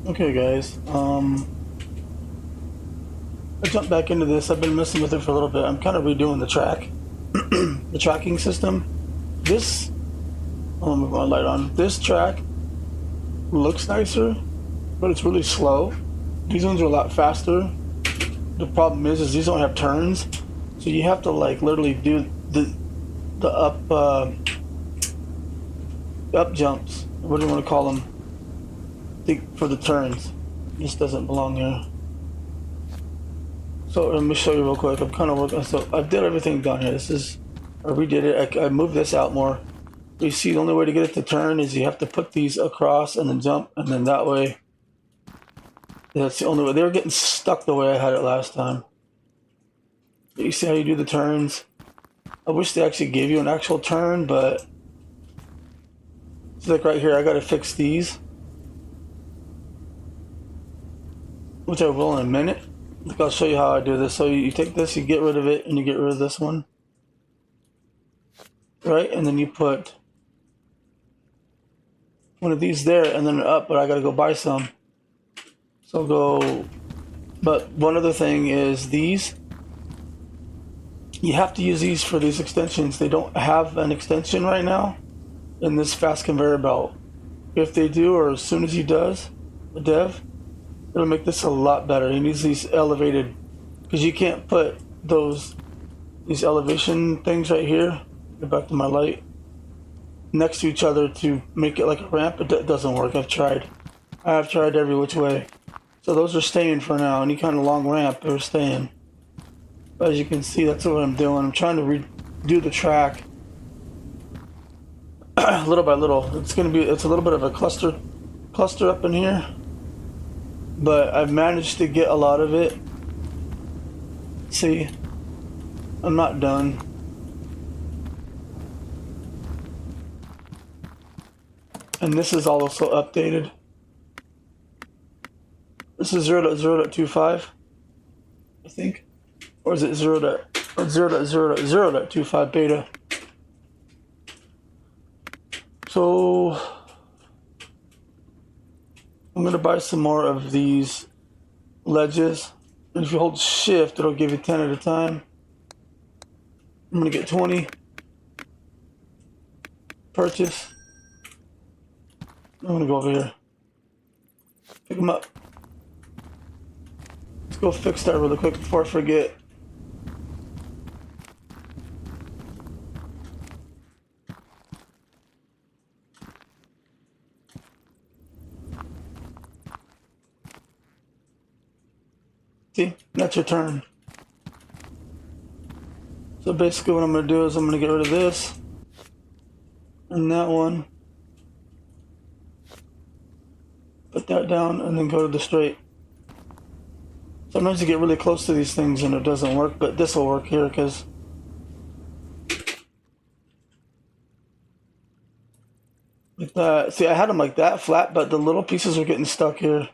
Okay, guys. I jumped back into this. I've been messing with it for a little bit. I'm kind of redoing the track, the tracking system. This, I'll move my light on. This track looks nicer, but it's really slow. These ones are a lot faster. The problem is these don't have turns, so you have to like literally do the up jumps. What do you want to call them? For the turns. This doesn't belong here. So let me show you real quick. I'm kind of working. So I did everything down here. This is, I redid it. I moved this out more. You see, the only way to get it to turn is you have to put these across and then jump, and then that way. That's the only way. They were getting stuck the way I had it last time. But you see how you do the turns? I wish they actually gave you an actual turn, but it's like right here. I got to fix these, which I will in a minute. Look, I'll show you how I do this. So you take this, you get rid of it, and you get rid of this one. Right? And then you put one of these there and then up, but I gotta go buy some. So go, but one other thing is these. You have to use these for these extensions. They don't have an extension right now in this fast conveyor belt. If they do, or as soon as he does, the dev, it'll make this a lot better. He needs these elevated, because you can't put these elevation things right here. Go back to my light. Next to each other to make it like a ramp. It doesn't work. I've tried every which way. So those are staying for now. Any kind of long ramp, they're staying. As you can see, that's what I'm doing. I'm trying to redo the track little by little. It's a little bit of a cluster up in here, but I've managed to get a lot of it. See, I'm not done. And this is also updated. This is 0.0.25, I think. Or is it 0.0.0.0.25 beta? So I'm gonna buy some more of these ledges. And if you hold shift, it'll give you 10 at a time. I'm gonna get 20. Purchase. I'm gonna go over here. Pick them up. Let's go fix that really quick before I forget. See, that's your turn. So basically what I'm gonna do is I'm gonna get rid of this and that one. Put that down and then go to the straight. Sometimes you get really close to these things and it doesn't work, but this will work here because like that. See, I had them like that flat, but the little pieces are getting stuck here.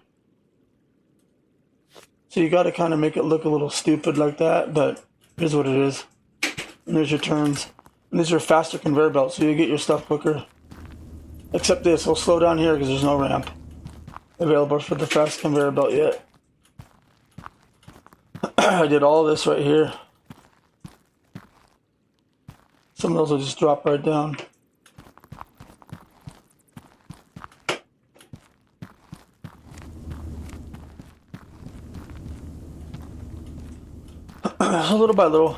So you got to kind of make it look a little stupid like that, but here's what it is. And there's your turns. And these are faster conveyor belts, so you get your stuff quicker. Except this will slow down here because there's no ramp available for the fast conveyor belt yet. I did all this right here. Some of those will just drop right down. Little by little.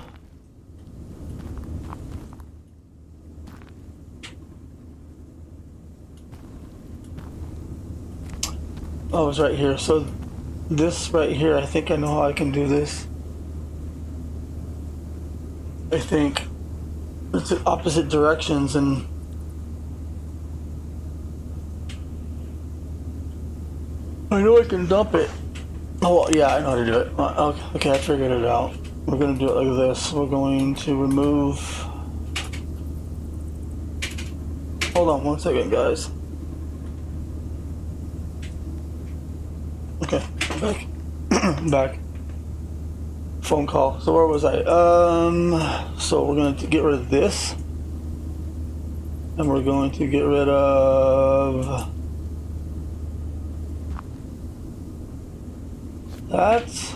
Oh, it's right here. So this right here, I think I know how I can do this. I think it's in opposite directions and I know I can dump it. Oh, yeah, I know how to do it. Okay, I figured it out. We're going to do it like this. We're going to remove... Hold on one second, guys. Okay, back. Back. Phone call. So where was I? So we're going to get rid of this. And we're going to get rid of That's...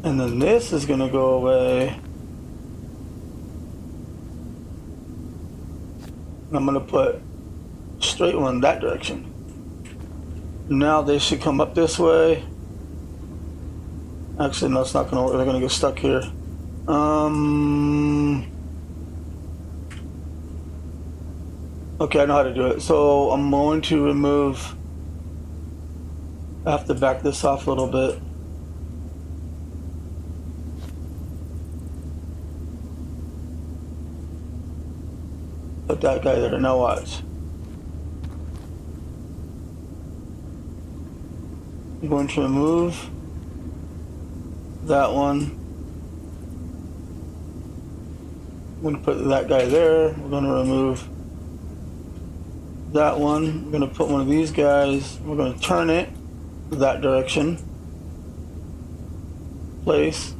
And then this is gonna go away. And I'm gonna put straight one in that direction. Now they should come up this way. Actually, no, it's not gonna work. They're gonna get stuck here. Okay, I know how to do it. So I'm going to remove... I have to back this off a little bit. Put that guy there. Now watch. I'm going to remove that one. I'm going to put that guy there. We're going to remove that one. We're going to put one of these guys. We're going to turn it that direction. Place.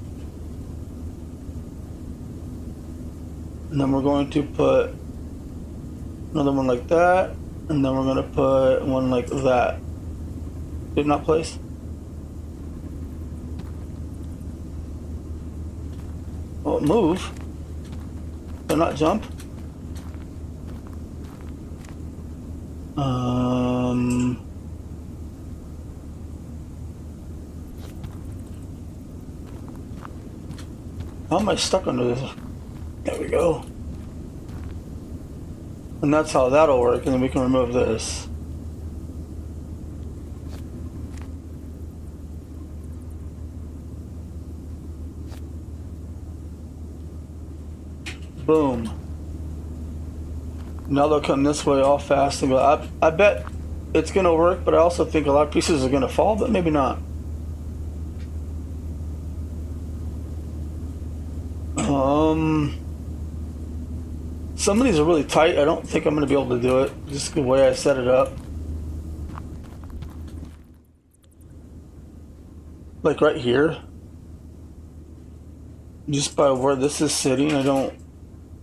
And then we're going to put another one like that. And then we're going to put one like that. Did not place. Oh, move. Did not jump. How am I stuck under this? There we go. And that's how that'll work, and then we can remove this. Boom. Now they'll come this way all fast and go. I bet it's gonna work, but I also think a lot of pieces are gonna fall, but maybe not. Some of these are really tight. I don't think I'm gonna be able to do it, just the way I set it up. Like right here. Just by where this is sitting, I'm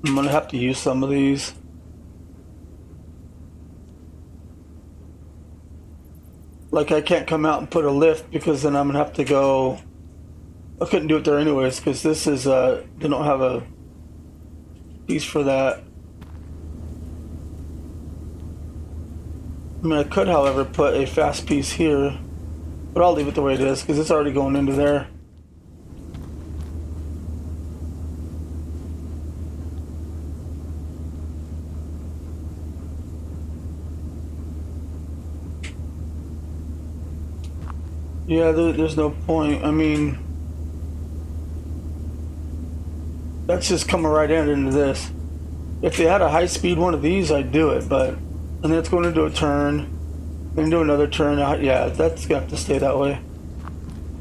gonna have to use some of these. Like I can't come out and put a lift because then I'm gonna have to go. I couldn't do it there anyways because this is they don't have a piece for that. I mean, I could, however, put a fast piece here, but I'll leave it the way it is because it's already going into there. Yeah, there's no point. I mean, that's just coming right into this. If they had a high-speed one of these, I'd do it, but... And then it's going to do a turn, then do another turn. Yeah, that's going to have to stay that way.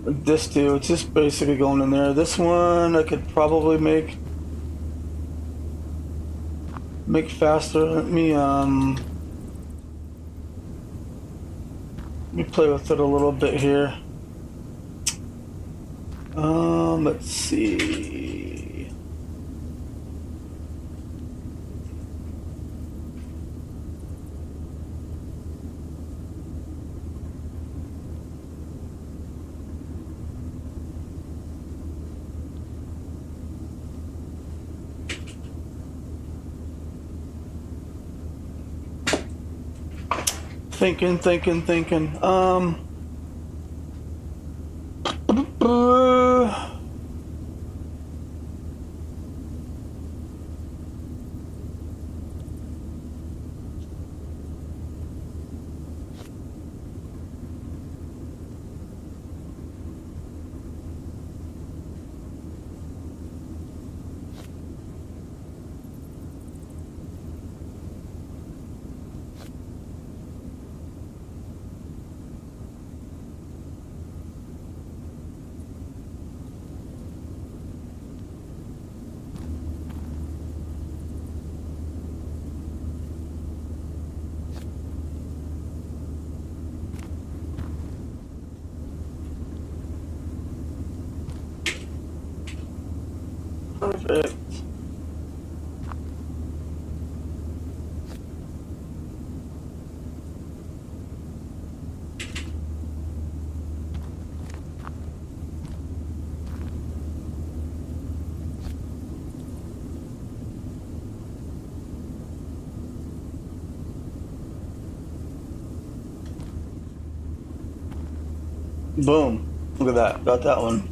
This too, it's just basically going in there. This one I could probably make faster. Let me play with it a little bit here. Let's see. Thinking. Perfect. Boom. Look at that. Got that one.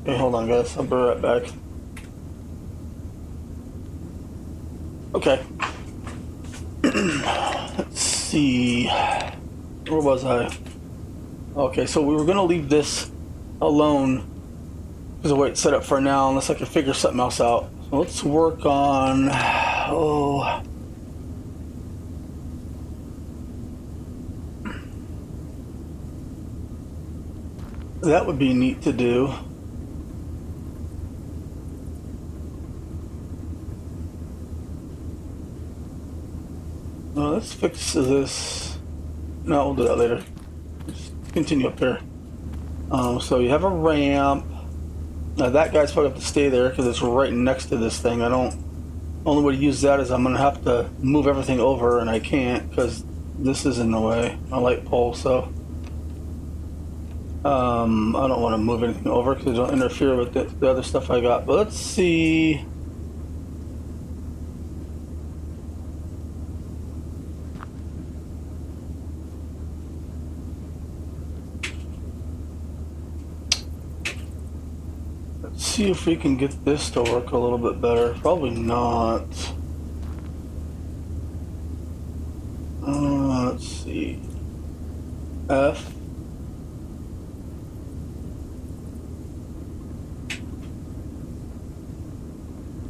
Okay, hold on, guys. I'll be right back. Okay. Let's see. Where was I? Okay, so we were going to leave this alone because the way it's set up for now, unless I can figure something else out. So let's work on... Oh... That would be neat to do. Let's fix this. No, we'll do that later. Just continue up here. So you have a ramp. Now that guy's probably have to stay there because it's right next to this thing. Only way to use that is I'm going to have to move everything over, and I can't because this is in the way. My light pole, so... I don't want to move anything over because it don't interfere with the other stuff I got. But let's see. Let's see if we can get this to work a little bit better. Probably not. Let's see. F.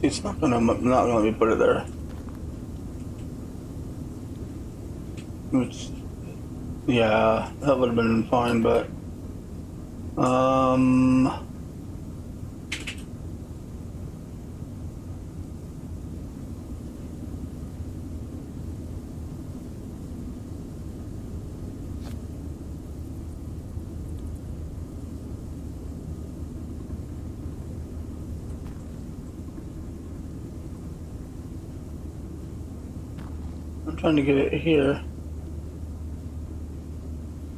It's not gonna let me put it there. Which, yeah, that would have been fine, but I'm trying to get it here.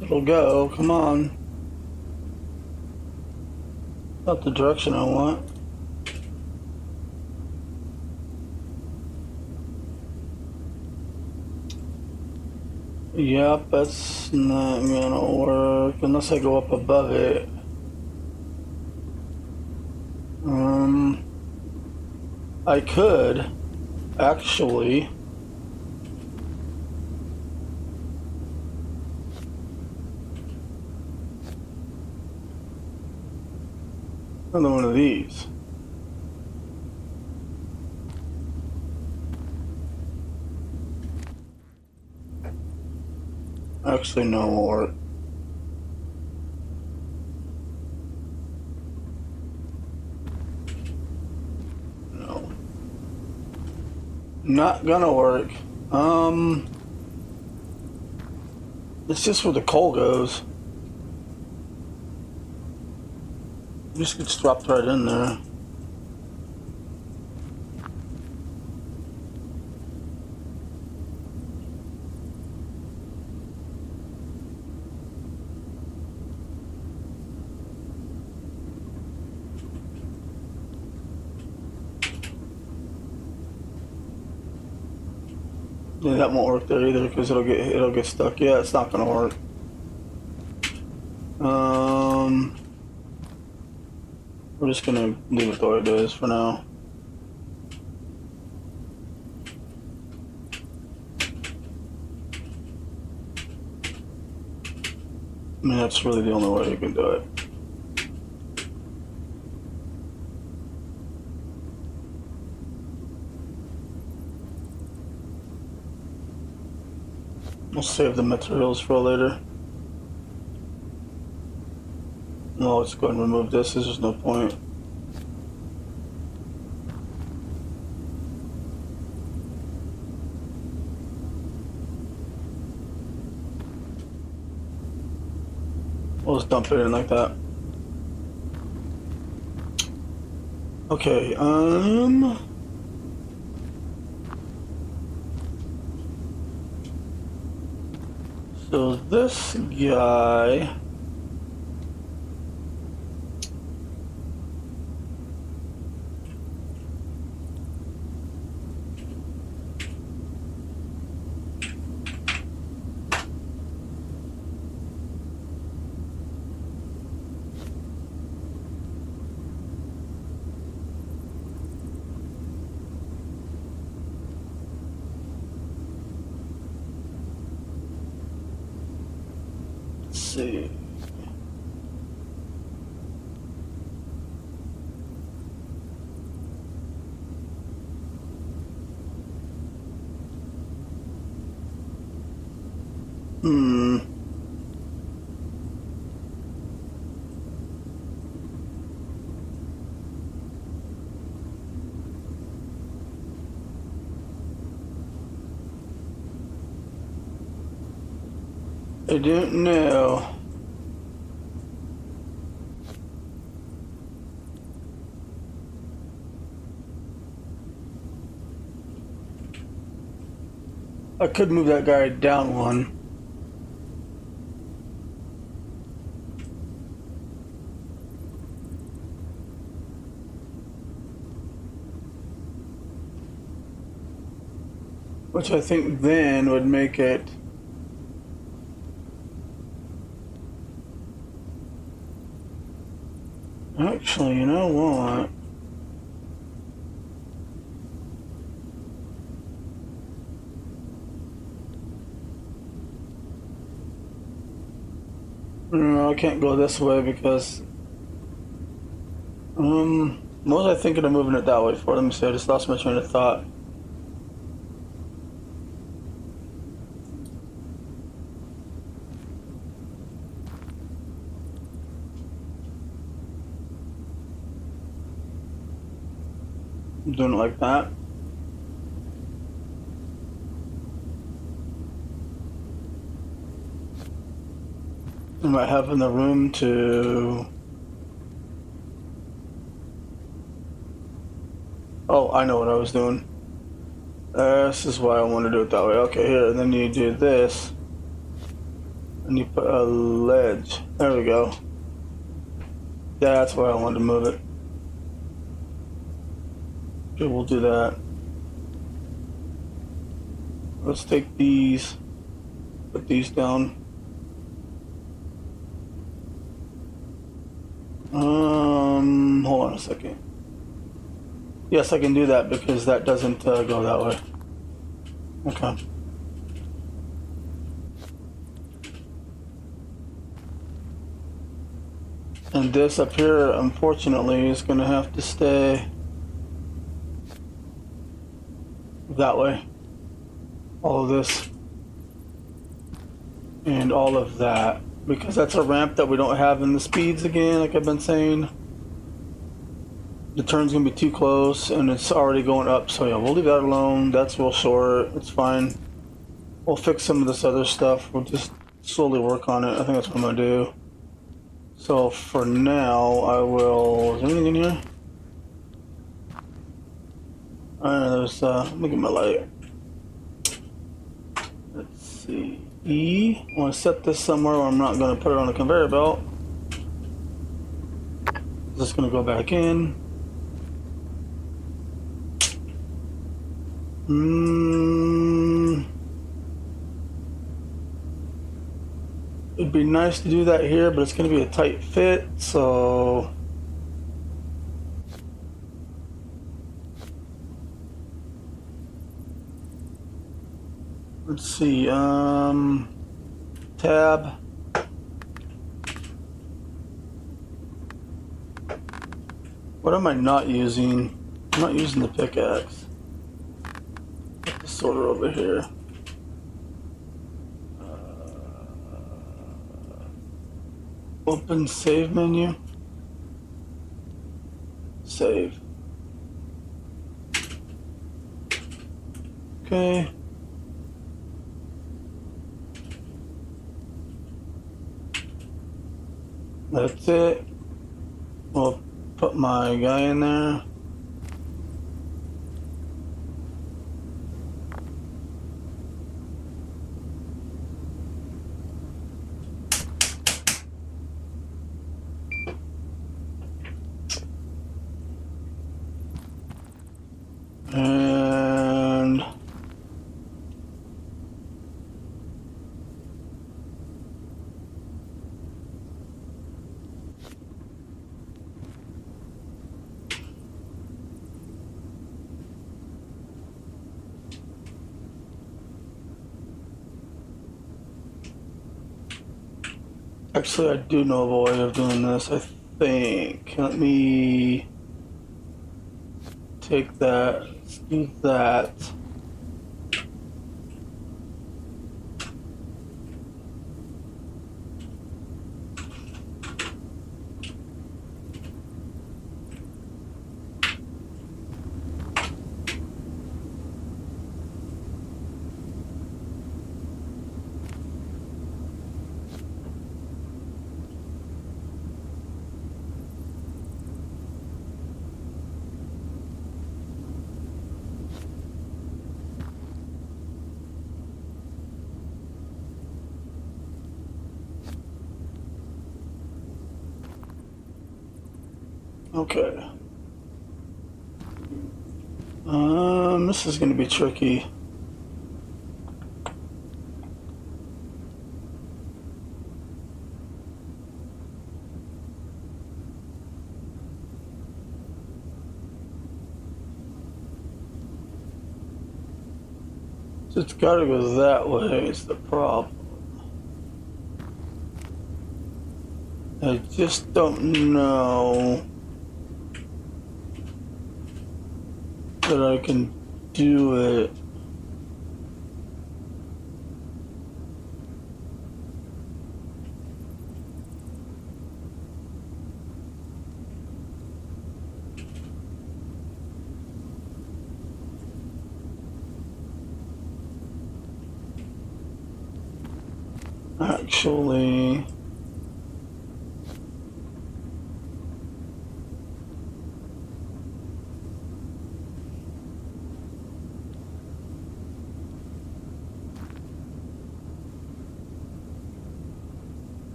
It'll go, come on. Not the direction I want. Yep, that's not gonna work unless I go up above it. I could actually another one of these. Actually, no more. No. Not gonna work. It's just where the coal goes. Just gets dropped right in there. Yeah, that won't work there either because it'll get stuck. Yeah, it's not gonna work. We're just gonna leave it the way it is for now. I mean, that's really the only way you can do it. We'll save the materials for later. No, let's go ahead and remove this. There's just no point. We'll just dump it in like that. Okay, so this guy, let's see. I don't know. I could move that guy down one. Which I think then would make it actually, you know what? No, I can't go this way because what was I thinking of moving it that way for? Let me see, I just lost my train of thought. I'm doing it like that. I might have in the room to... Oh, I know what I was doing. This is why I want to do it that way. Okay, here, and then you do this. And you put a ledge. There we go. That's why I wanted to move it. Okay, we'll do that. Let's take these, put these down. Hold on a second. Yes, I can do that because that doesn't go that way. Okay. And this up here, unfortunately, is going to have to stay that way. All of this and all of that, because that's a ramp that we don't have in the speeds again, like I've been saying. The turn's gonna be too close and it's already going up, so yeah, we'll leave that alone. That's real short, it's fine. We'll fix some of this other stuff. We'll just slowly work on it. I think that's what I'm gonna do. So for now, I will... Is there anything in here? There's, let me get my light. Let's see. E. I want to set this somewhere where I'm not going to put it on a conveyor belt. Just going to go back in. It'd be nice to do that here, but it's going to be a tight fit, so... Let's see, tab. What am I not using? I'm not using the pickaxe. Put the sorter over here. Open save menu. Save. Okay. That's it. We'll put my guy in there. And actually, I do know of a way of doing this, I think. Let me take that, let's do that. Okay. This is going to be tricky. It's got to go that way, is the problem. I just don't know that I can do it. Actually,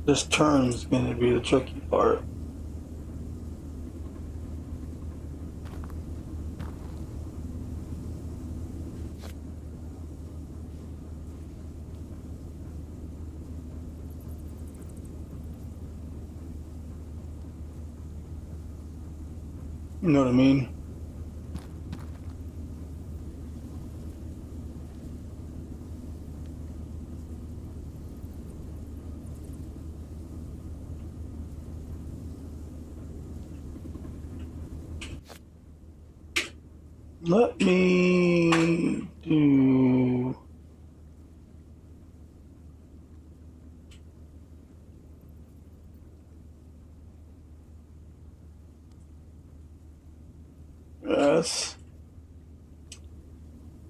this turn's going to be the tricky part. You know what I mean? Let me do... Yes.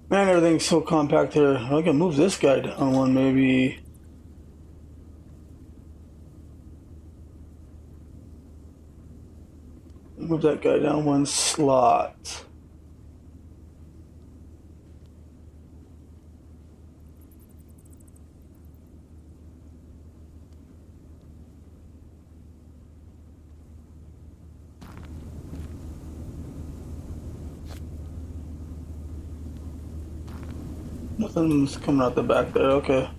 Man, everything's so compact here. I can move this guy down one, maybe. Move that guy down one slot. Nothing's coming out the back there. Okay.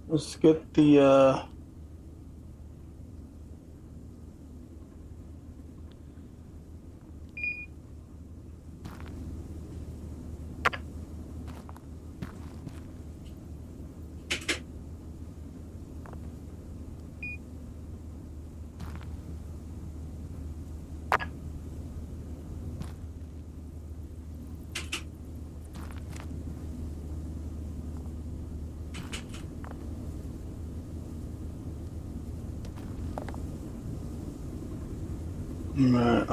Let's get the Right,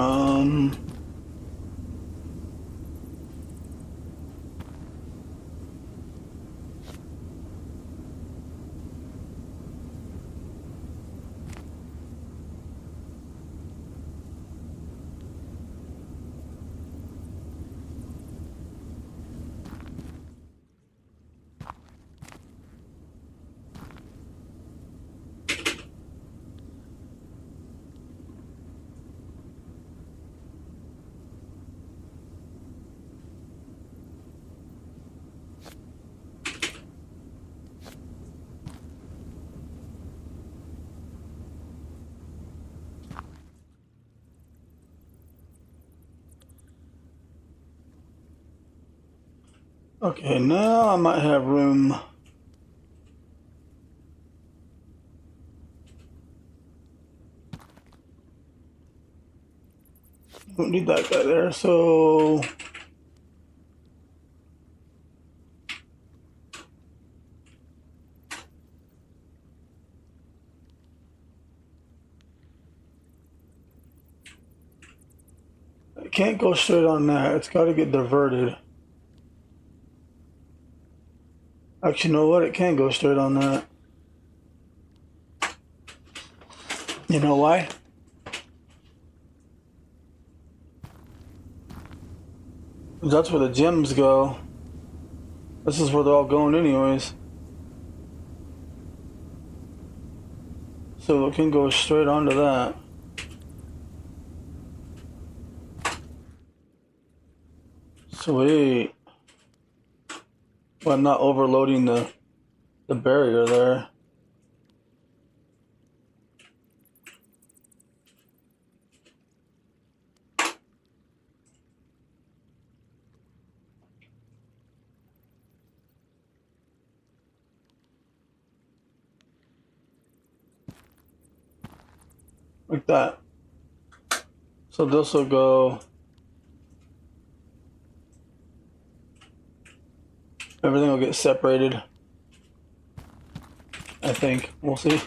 okay, now I might have room. Don't need that guy there, so I can't go straight on that. It's got to get diverted. Actually, you know what? It can go straight on that. You know why? That's where the gems go. This is where they're all going anyways. So it can go straight onto that. Sweet. Well, I'm not overloading the barrier there. Like that. So this will go. Everything will get separated. I think. We'll see.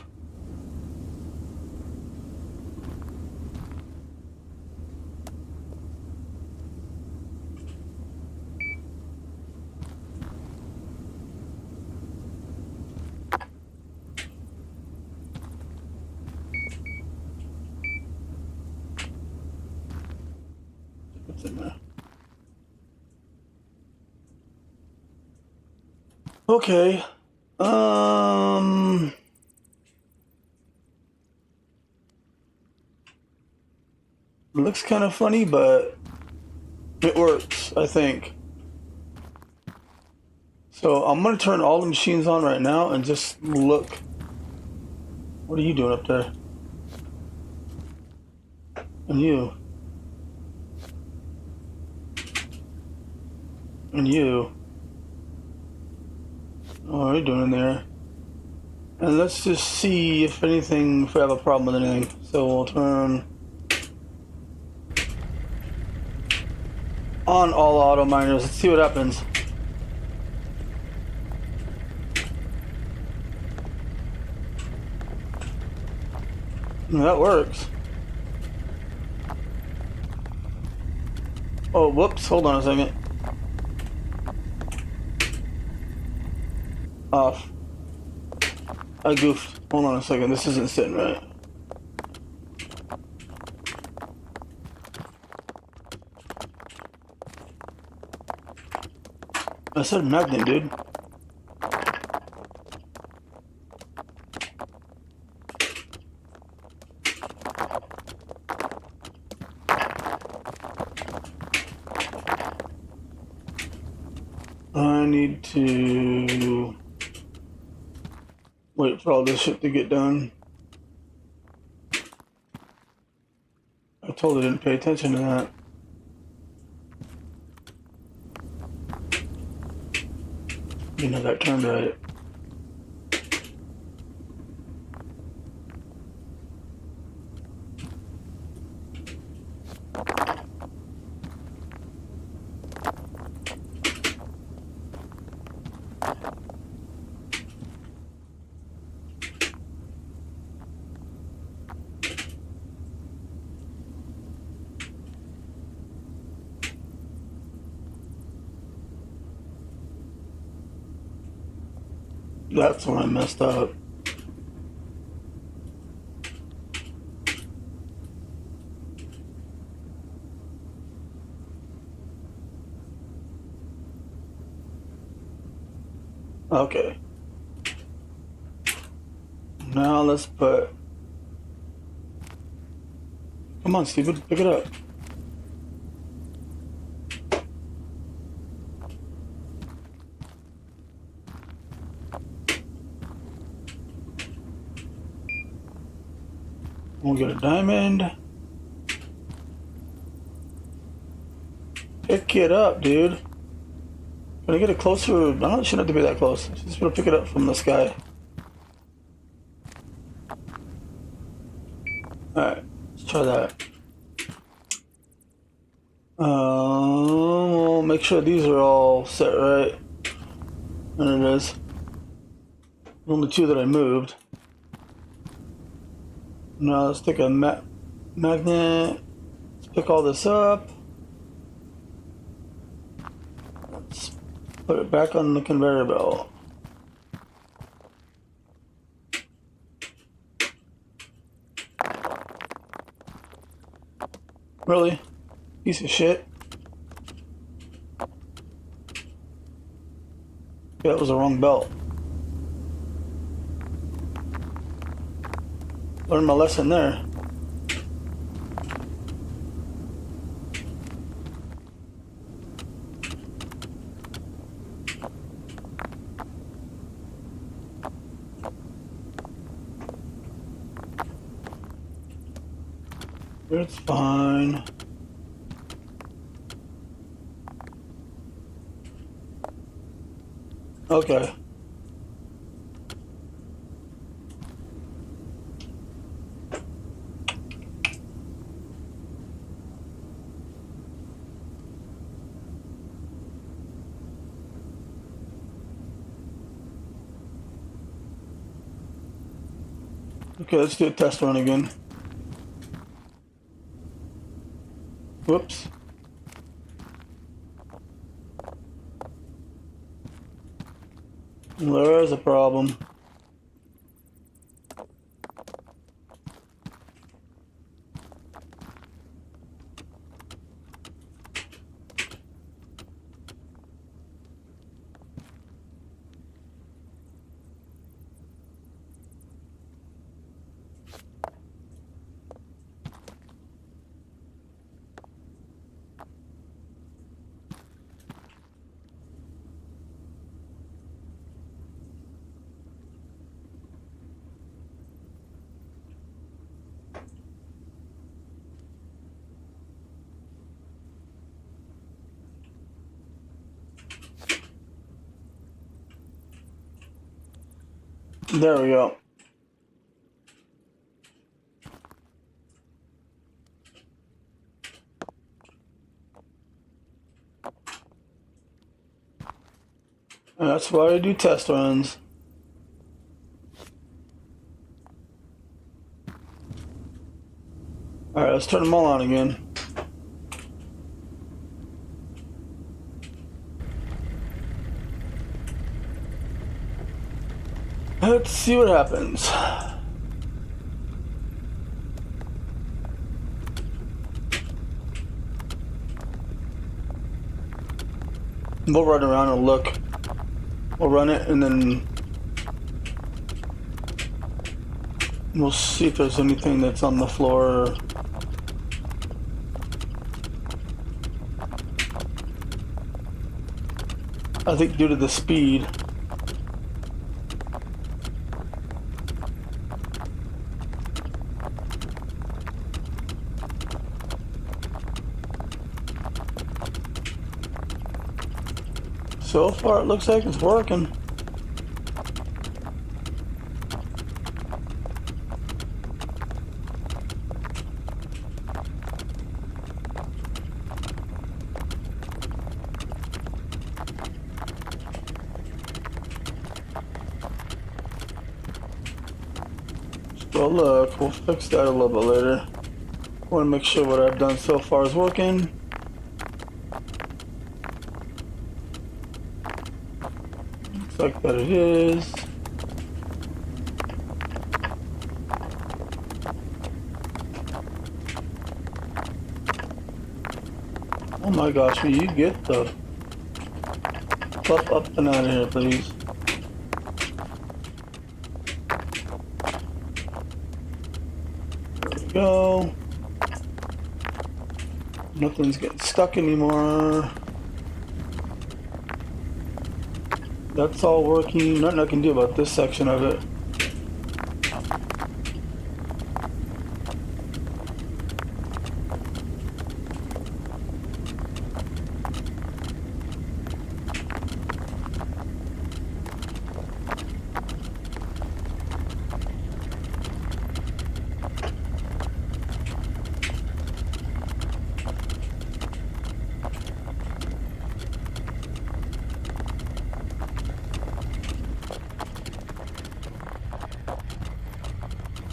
What's in there? Okay. It looks kind of funny, but it works, I think. So I'm gonna turn all the machines on right now and just look. What are you doing up there? And you. And you. Oh, what are you doing in there? And let's just see if anything, if we have a problem with anything. So we'll turn on all auto miners. Let's see what happens. That works. Oh, whoops. Hold on a second. Off. I goofed. Hold on a second. This isn't sitting right. I said magnet, dude. I need to wait for all this shit to get done. I totally didn't pay attention to that. Didn't have that turned right. That's when I messed up. Okay. Now let's put... Come on, Steven, pick it up. We'll get a diamond. Pick it up, dude. Can I get it closer? I don't shouldn't have to be that close. Just gonna pick it up from the sky. Alright, let's try that. We'll make sure these are all set right. And it is. Only two that I moved. Now let's take a magnet. Let's pick all this up. Let's put it back on the conveyor belt. Really? Piece of shit. Yeah, that was the wrong belt. Learned my lesson there. It's fine. Okay. Okay, let's do a test run again. Whoops. There's a problem. There we go. And that's why I do test runs. Alright, let's turn them all on again. Let's see what happens. We'll run around and look. We'll run it and then we'll see if there's anything that's on the floor. I think due to the speed. So far, it looks like it's working. Well, look, we'll fix that a little bit later. I want to make sure what I've done so far is working. Looks like that it is. Oh my gosh, will you get the fluff up and out of here, please? There we go. Nothing's getting stuck anymore. That's all working. Nothing I can do about this section of it.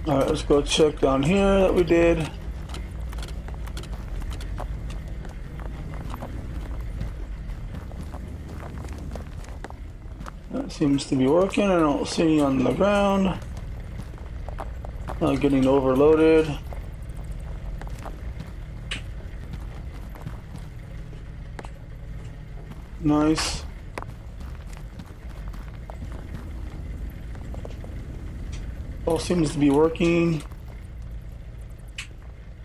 Alright, let's go check down here that we did. That seems to be working. I don't see any on the ground. Not getting overloaded. Nice. All seems to be working.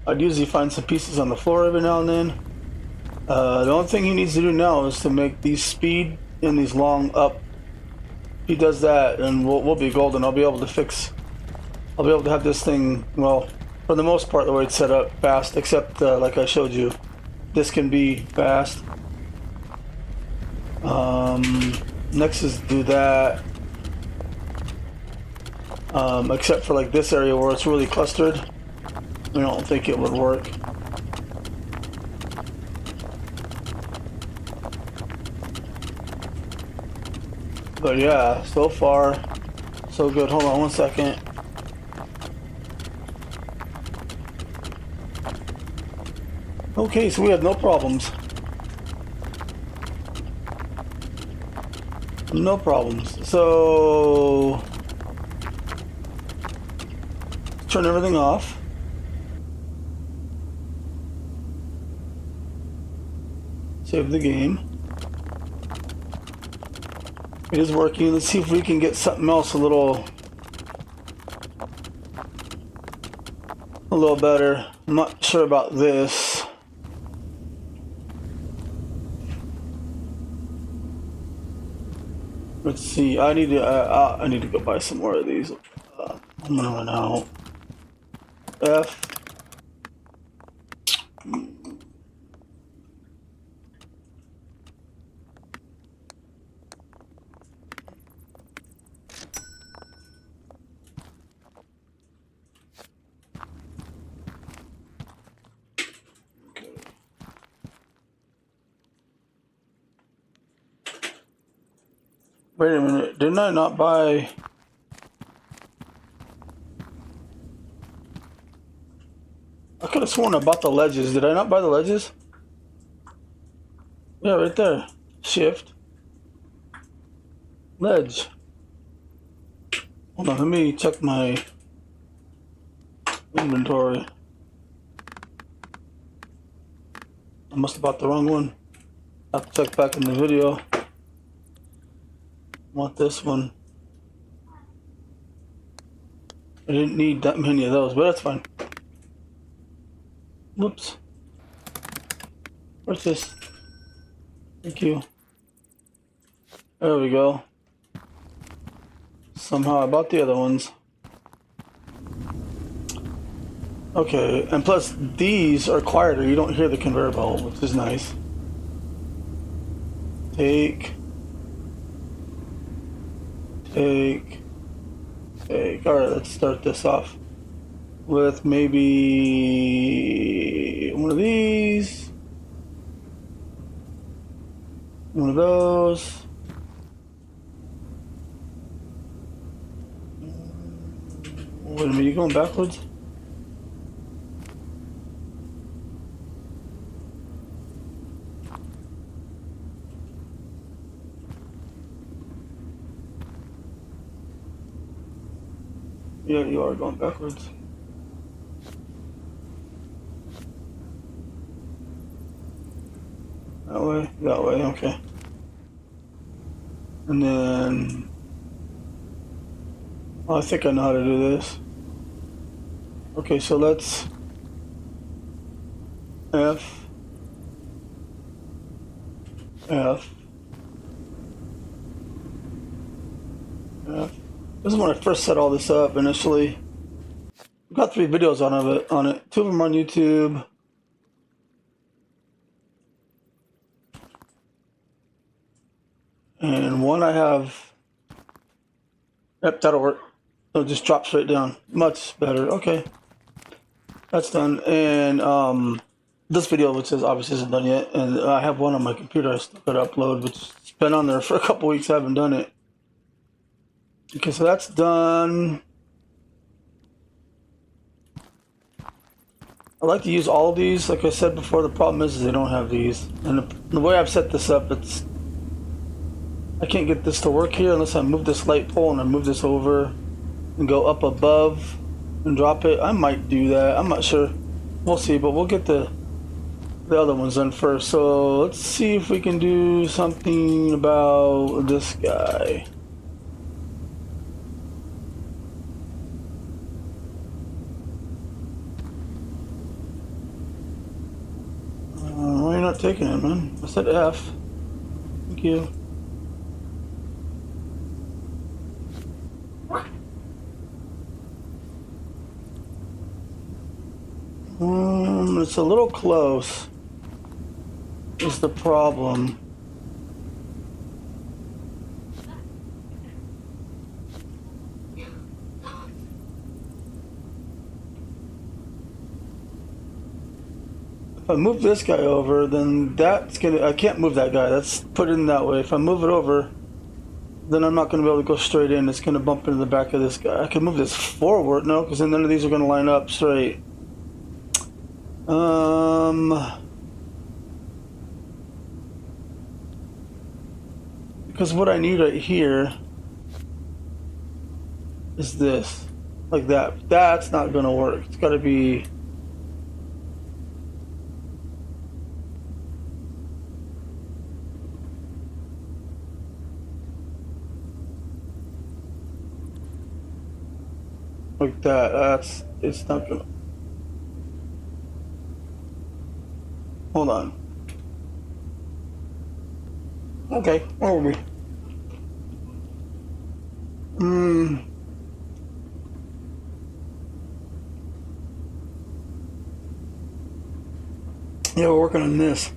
I'd usually find some pieces on the floor every now and then. The only thing he needs to do now is to make these speed and these long up. He does that and we'll be golden. I'll be able to have this thing, well, for the most part the way it's set up, fast, except like I showed you, this can be fast. Next is do that. Except for like this area where it's really clustered. I don't think it would work. But yeah, so far, so good. Hold on one second. Okay, so we have no problems. No problems. So turn everything off. Save the game. It is working. Let's see if we can get something else a little better. I'm not sure about this. Let's see. I need to go buy some more of these. I'm gonna run out. F. Wait a minute, didn't I not buy... I could have sworn I bought the ledges. Did I not buy the ledges? Yeah, right there. Shift. Ledge. Hold on, let me check my inventory. I must have bought the wrong one. I have to check back in the video. I want this one. I didn't need that many of those, but that's fine. Whoops. What's this? Thank you. There we go. Somehow I bought the other ones. Okay, and plus these are quieter. You don't hear the conveyor belt, which is nice. Take. Alright, let's start this off with maybe one of these. One of those. Wait a minute, you going backwards? Yeah, you are going backwards. That way, okay. And then, oh, I think I know how to do this. Okay, so let's F, F, F. This is when I first set all this up initially. I've got 3 videos on it. 2 of them on YouTube. And one I have. Yep, that'll work. It'll just drop straight down. Much better. Okay. That's done. And this video, which is obviously isn't done yet, and I have one on my computer I still got to upload, which has been on there for a couple weeks. I haven't done it. Okay, so that's done. I like to use all of these. Like I said before, the problem is they don't have these. And the way I've set this up, I can't get this to work here unless I move this light pole and I move this over and go up above and drop it. I might do that. I'm not sure. We'll see, but we'll get the other ones done first. So let's see if we can do something about this guy. Why are you not taking it, man? I said F. Thank you. It's a little close. Is the problem. If I move this guy over, then that's gonna. I can't move that guy. That's put in that way. If I move it over, then I'm not gonna be able to go straight in. It's gonna bump into the back of this guy. I can move this forward, no, because then none of these are gonna line up straight. Because what I need right here is this, like that. That's not gonna work. It's gotta be. Like that. It's not gonna. Hold on. Okay, where were we? Yeah, we're working on this.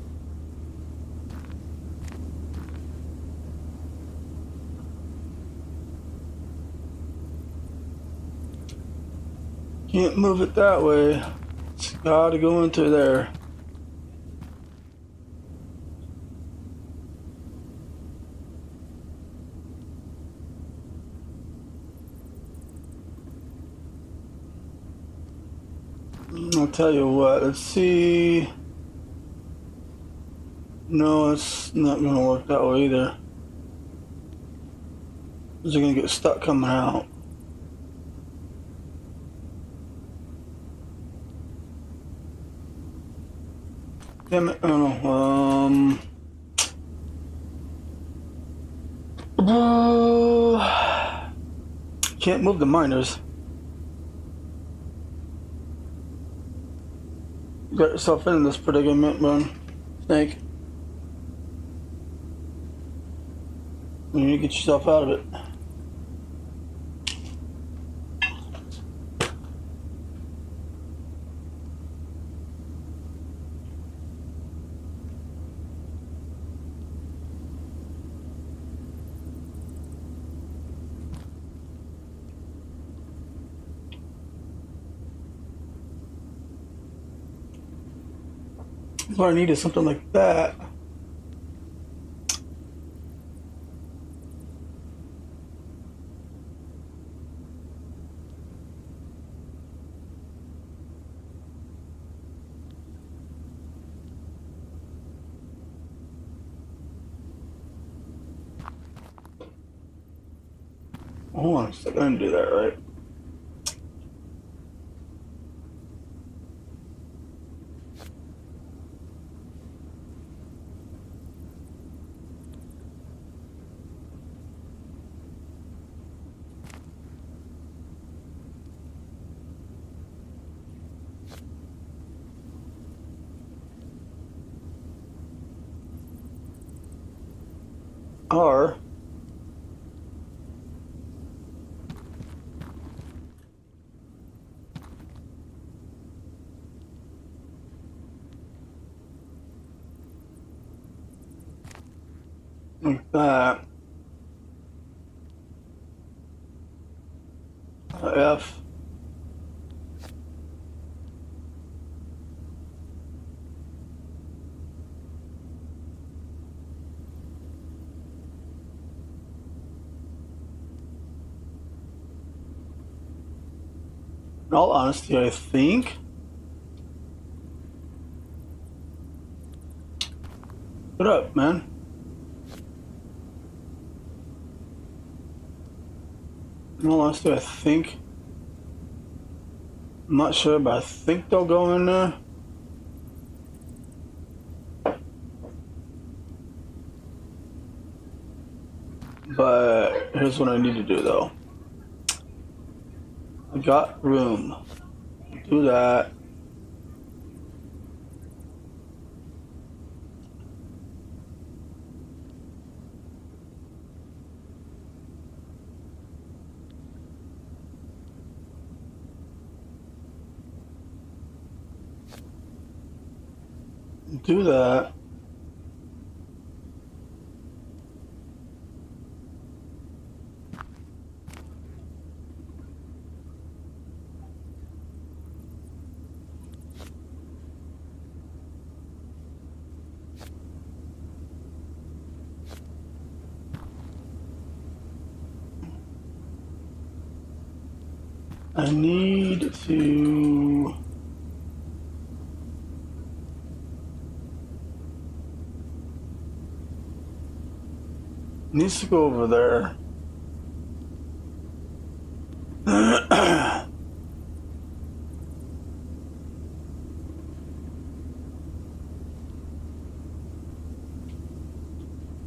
Can't move it that way. It's gotta go into there. I'll tell you what, let's see. No, it's not gonna work that way either. They're gonna get stuck coming out. Damn it, I don't know. Can't move the miners. You got yourself in this predicament, man. Snake. You need to get yourself out of it. What I need is something like that. Hold on a second, I didn't do that right. are like that. F. In all honesty, I think what up, man? In all honesty, I think I'm not sure, but I think they'll go in there. But here's what I need to do though. I got room. Do that. Do that. I need to needs to go over there.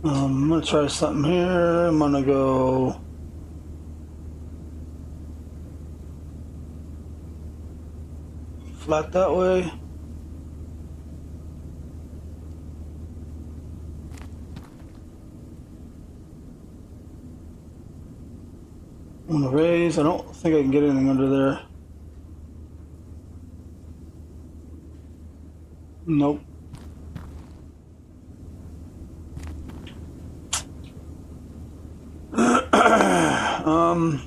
I'm gonna try something here. I'm gonna go flat that way. I'm gonna raise. I don't think I can get anything under there. Nope. um.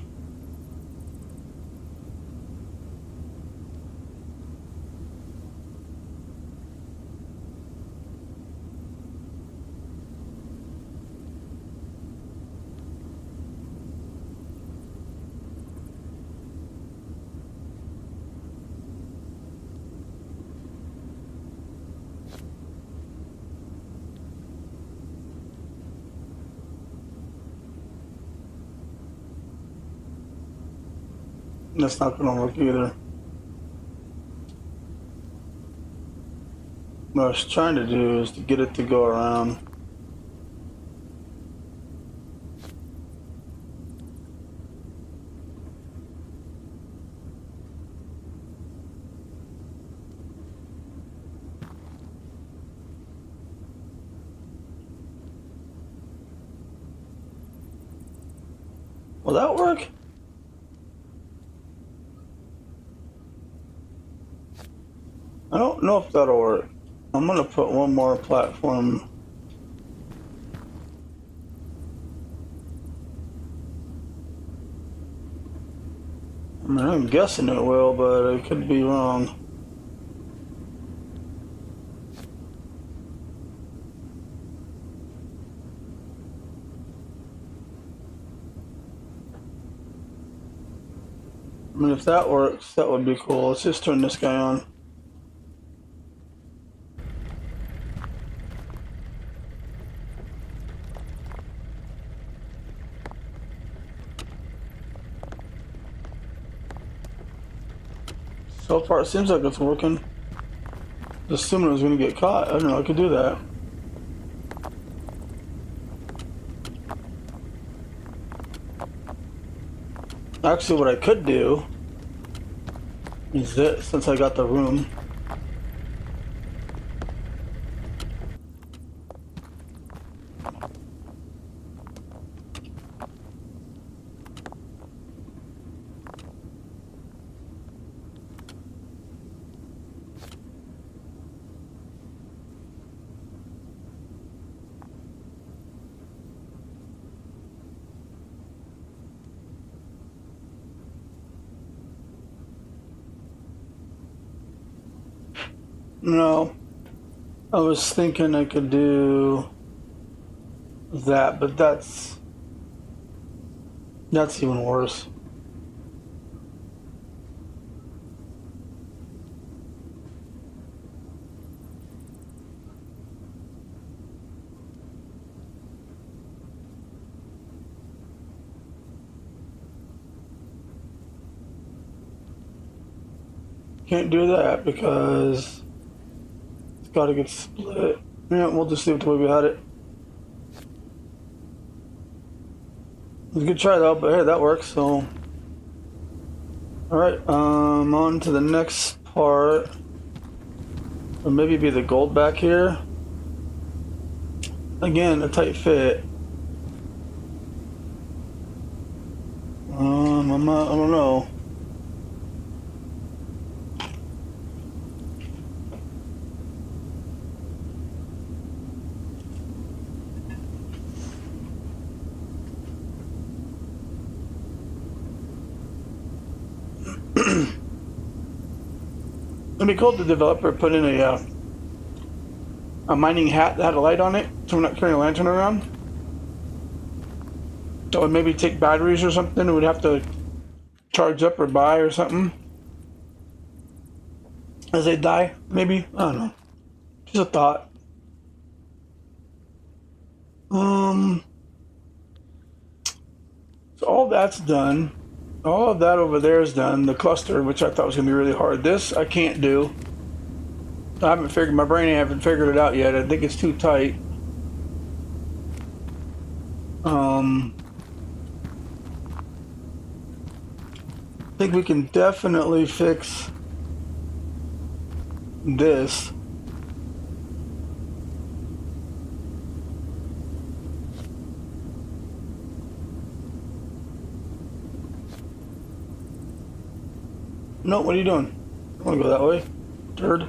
That's not gonna work either. What I was trying to do is to get it to go around. Will that work? I don't know if that'll work. I'm gonna put one more platform. I mean, I'm guessing it will, but I could be wrong. I mean, if that works, that would be cool. Let's just turn this guy on. So far, it seems like it's working. Assuming I was going to get caught. I don't know, I could do that. Actually, what I could do is this, since I got the room. No, I was thinking I could do that, but that's even worse. Can't do that because it's got to get split. Yeah, we'll just leave it the way we had it. It was a good try though, but hey, that works. So, all right, on to the next part, or maybe be the gold back here. Again, a tight fit. I'm not, I don't know. It'd be cool if the developer put in a mining hat that had a light on it, so we're not carrying a lantern around. Or maybe take batteries or something. We would have to charge up or buy or something as they die. Maybe, I don't know. Just a thought. Um, so all that's done. All of that over there is done. The cluster, which I thought was gonna be really hard. This I can't do. I haven't figured. My brain haven't figured it out yet. I think it's too tight. Um, I think we can definitely fix this. No, what are you doing? I want to go that way. Turd.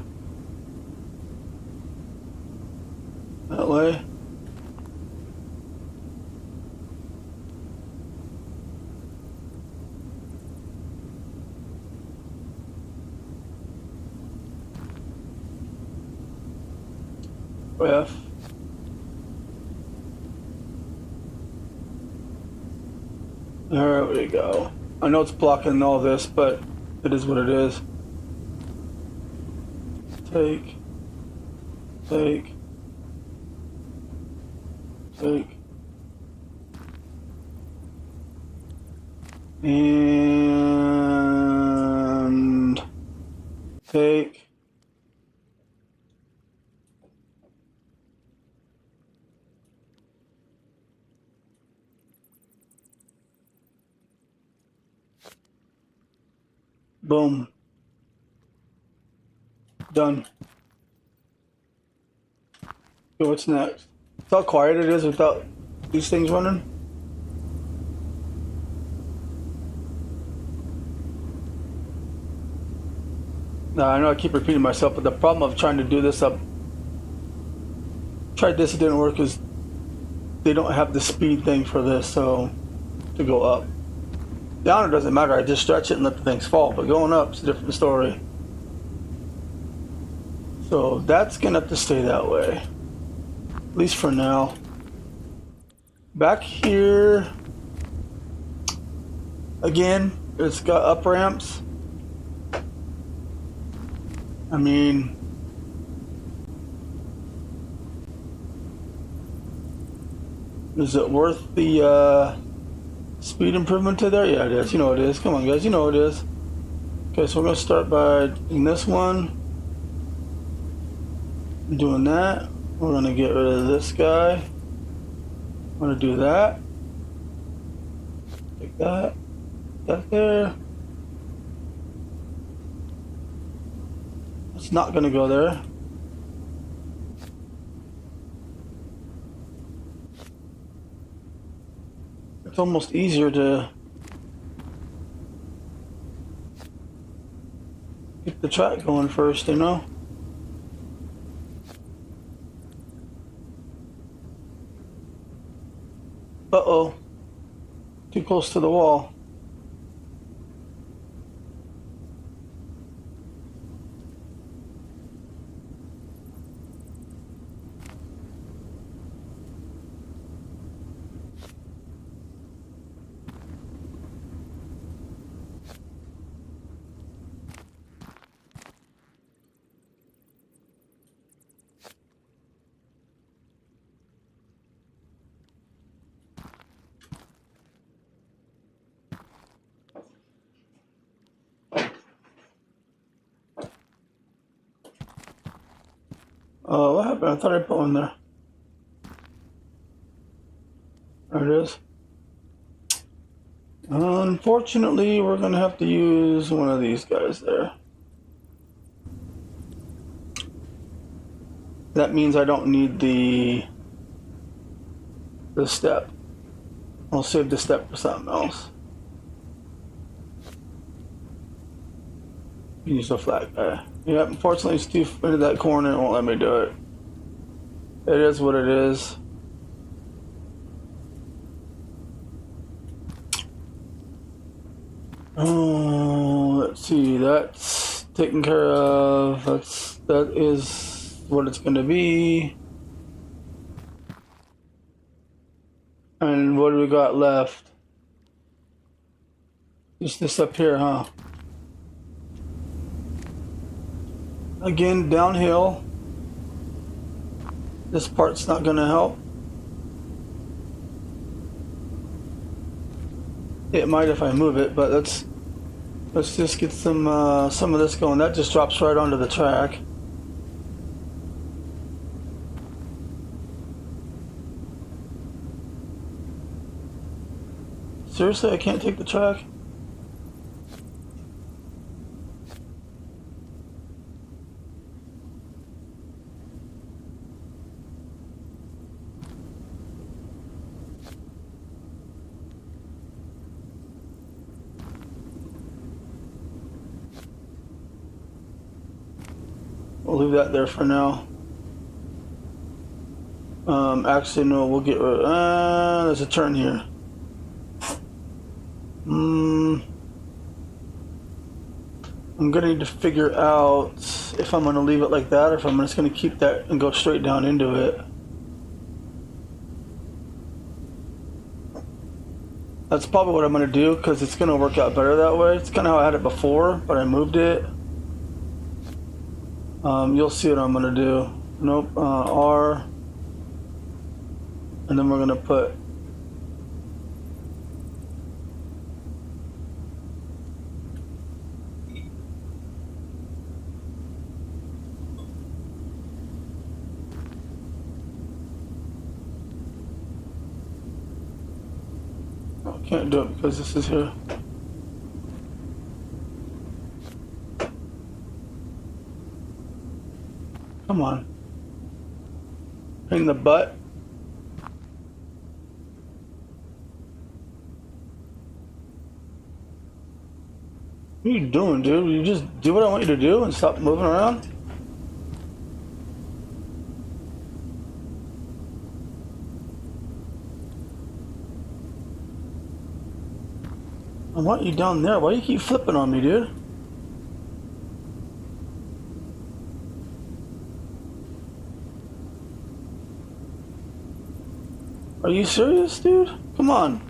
That way. F. There we go. I know it's blocking all this, but it is what it is. Take. Take. Take. And take. Boom. Done. Okay, what's next? It's how quiet it is without these things running. No, I know I keep repeating myself, but the problem of trying to do this up, tried this, it didn't work because they don't have the speed thing for this, so to go up. Down it doesn't matter, I just stretch it and let the things fall, but going up is a different story. So that's gonna have to stay that way, at least for now. Back here, again, it's got up ramps. I mean, is it worth the speed improvement to there? Yeah, it is. You know it is. Come on, guys. You know it is. Okay, so we're going to start by doing this one. Doing that. We're going to get rid of this guy. I'm going to do that. Take that. That there. It's not going to go there. It's almost easier to get the track going first, you know? Uh-oh. Too close to the wall. Oh, what happened? I thought I put one there. There it is. Unfortunately, we're gonna have to use one of these guys there. That means I don't need the step. I'll save the step for something else. Use the flat guy. Yeah, unfortunately it's too into that corner, it won't let me do it. It is what it is. Oh, let's see, that's taken care of. That is what it's gonna be. And what do we got left? Just this up here, huh? Again, downhill. This part's not gonna help. It might if I move it, but let's just get some of this going. That just drops right onto the track. Seriously, I can't take the track? We'll leave that there for now. Actually, no, we'll get rid of... there's a turn here. I'm gonna need to figure out if I'm gonna leave it like that or if I'm just gonna keep that and go straight down into it. That's probably what I'm gonna do because it's gonna work out better that way. It's kind of how I had it before, but I moved it. You'll see what I'm gonna do. Nope, R. And then we're gonna put can't do it because this is here. Come on. In the butt. What are you doing, dude? You just do what I want you to do and stop moving around? I want you down there. Why do you keep flipping on me, dude? Are you serious, dude? Come on.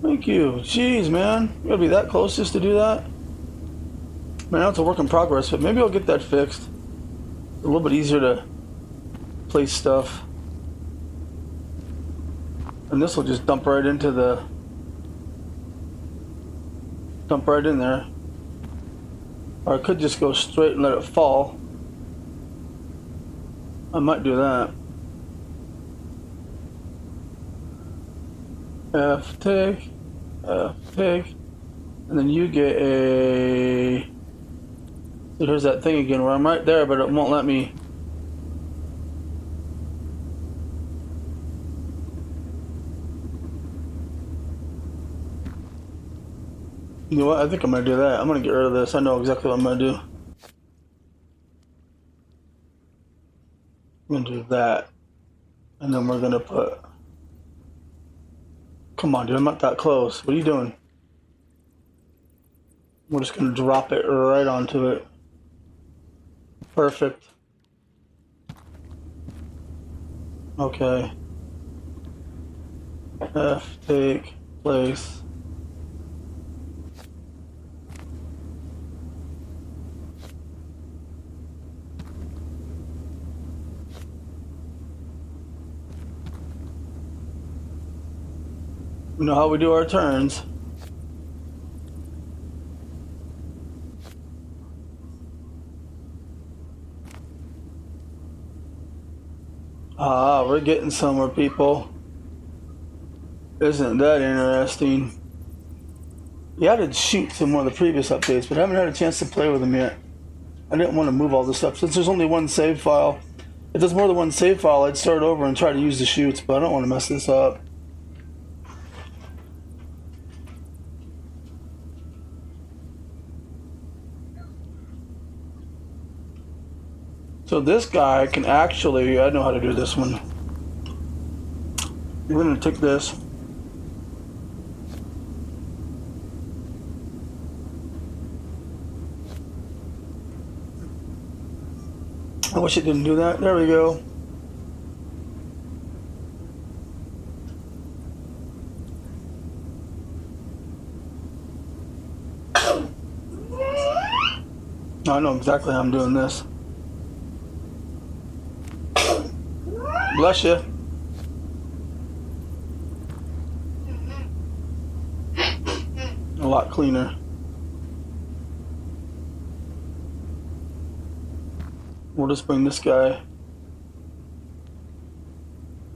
Thank you. Jeez, man. You gotta be that close just to do that? Man, that's a work in progress, but maybe I'll get that fixed. It's a little bit easier to place stuff. And this will just dump right into the... dump right in there. Or I could just go straight and let it fall. I might do that. F take, and then you get a... So here's that thing again where I'm right there, but it won't let me... You know what? I think I'm gonna do that. I'm gonna get rid of this. I know exactly what I'm gonna do. I'm gonna do that. And then we're gonna put... Come on, dude, I'm not that close. What are you doing? We're just gonna drop it right onto it. Perfect. Okay. F, take, place. You know how we do our turns. Ah, we're getting somewhere, people. Isn't that interesting? Yeah, I did shoot in one of the previous updates, but I haven't had a chance to play with them yet. I didn't want to move all this stuff since there's only one save file. If there's more than one save file, I'd start over and try to use the shoots, but I don't want to mess this up. So this guy can actually, I know how to do this one. We're going to take this. I wish it didn't do that. There we go. I know exactly how I'm doing this. Bless you. A lot cleaner. We'll just bring this guy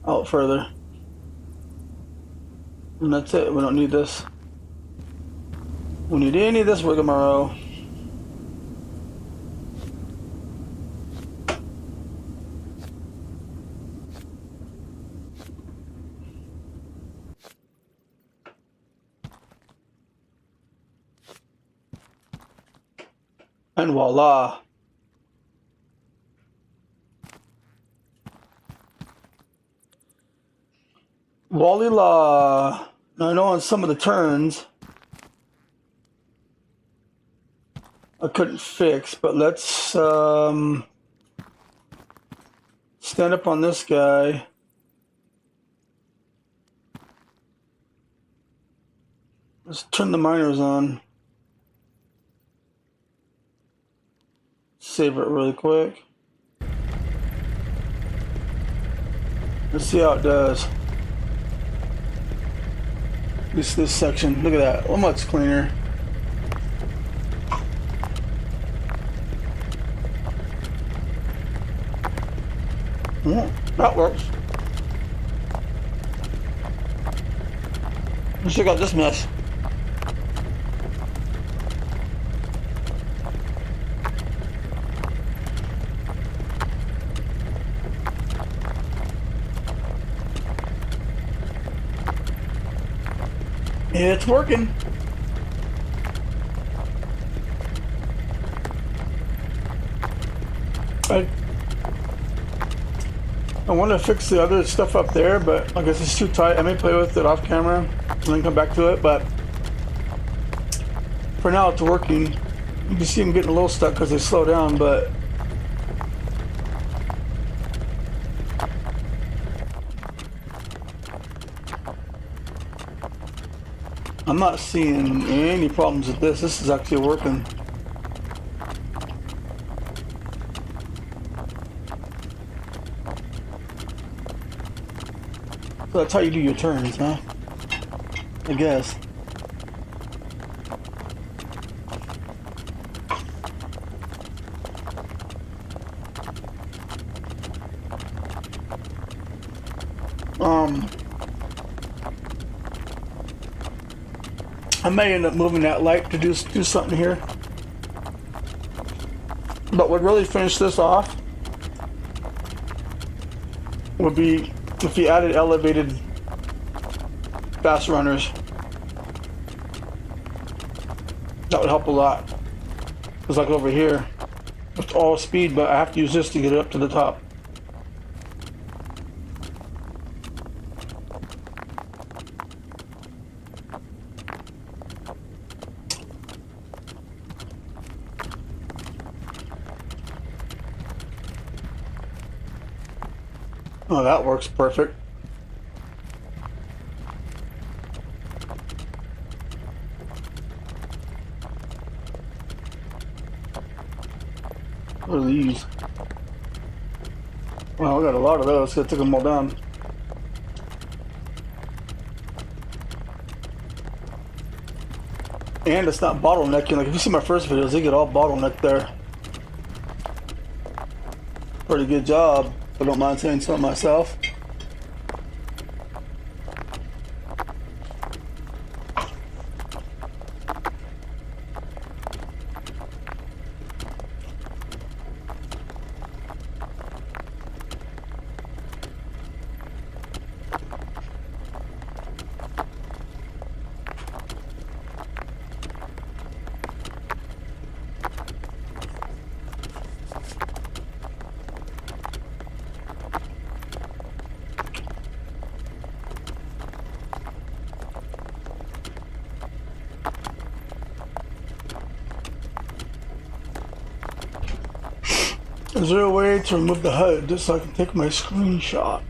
out further. And that's it. We don't need this. We need any of this rigmarole. And voila. Wally-la. Now I know on some of the turns I couldn't fix, but let's stand up on this guy. Let's turn the miners on. Save it really quick. Let's see how it does. This section, look at that, well, much cleaner. Yeah, that works. Let's check out this mess. It's working. I want to fix the other stuff up there, but I guess it's too tight. I may play with it off camera and then come back to it, but for now it's working. You can see them getting a little stuck because they slow down, but I'm not seeing any problems with this. This is actually working. So that's how you do your turns, huh? I guess. I may end up moving that light to do something here. But what really finish this off would be if you added elevated fast runners. That would help a lot. Because like over here, it's all speed, but I have to use this to get it up to the top. Oh, that works perfect. What are these? Well, I got a lot of those. I took them all down. And it's not bottlenecking. Like if you see my first videos, they get all bottlenecked there. Pretty good job. I don't mind saying so myself. Is there a way to remove the HUD just so I can take my screenshot?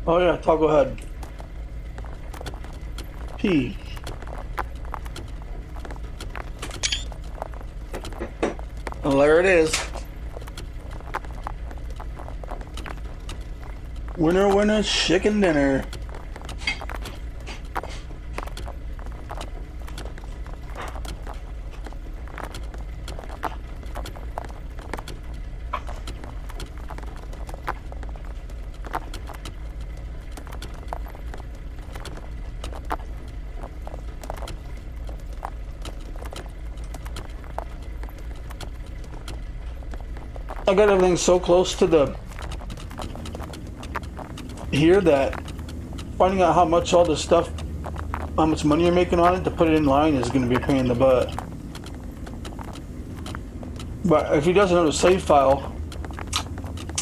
Oh yeah, toggle HUD. P. Well, there it is. Winner, winner, chicken dinner. I got everything so close to the here that finding out how much all this stuff, how much money you're making on it to put it in line is going to be a pain in the butt. But if he does another save file,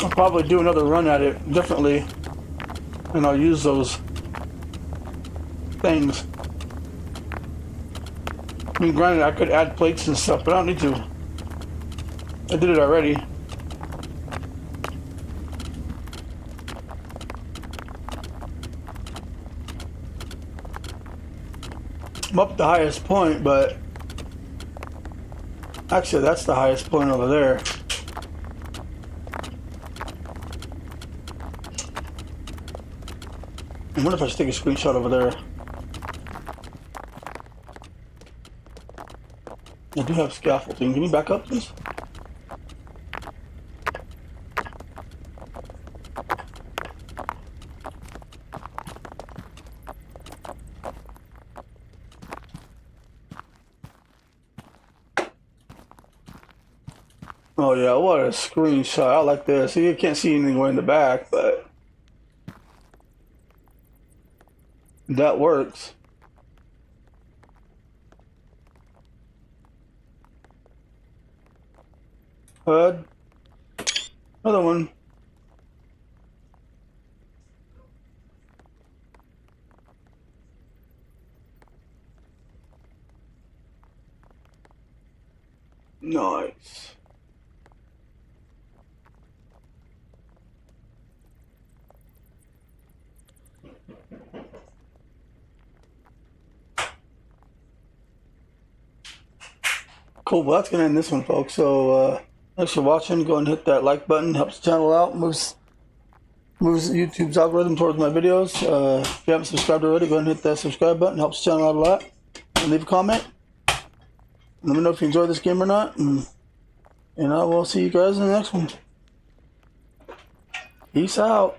I'll probably do another run at it differently, and I'll use those things. I mean, granted, I could add plates and stuff, but I don't need to. I did it already. I'm up the highest point, but actually that's the highest point over there. I wonder if I should take a screenshot over there. I do have scaffolding. Can you back up, please? Oh yeah, what a screenshot. I like this. See, you can't see anywhere in the back, but that works. HUD. Another one. Nice. Cool, well that's gonna end this one, folks. So thanks for watching. Go and hit that like button, helps the channel out, moves YouTube's algorithm towards my videos. If you haven't subscribed already, go ahead and hit that subscribe button, helps the channel out a lot. And leave a comment. Let me know if you enjoy this game or not, and I will see you guys in the next one. Peace out.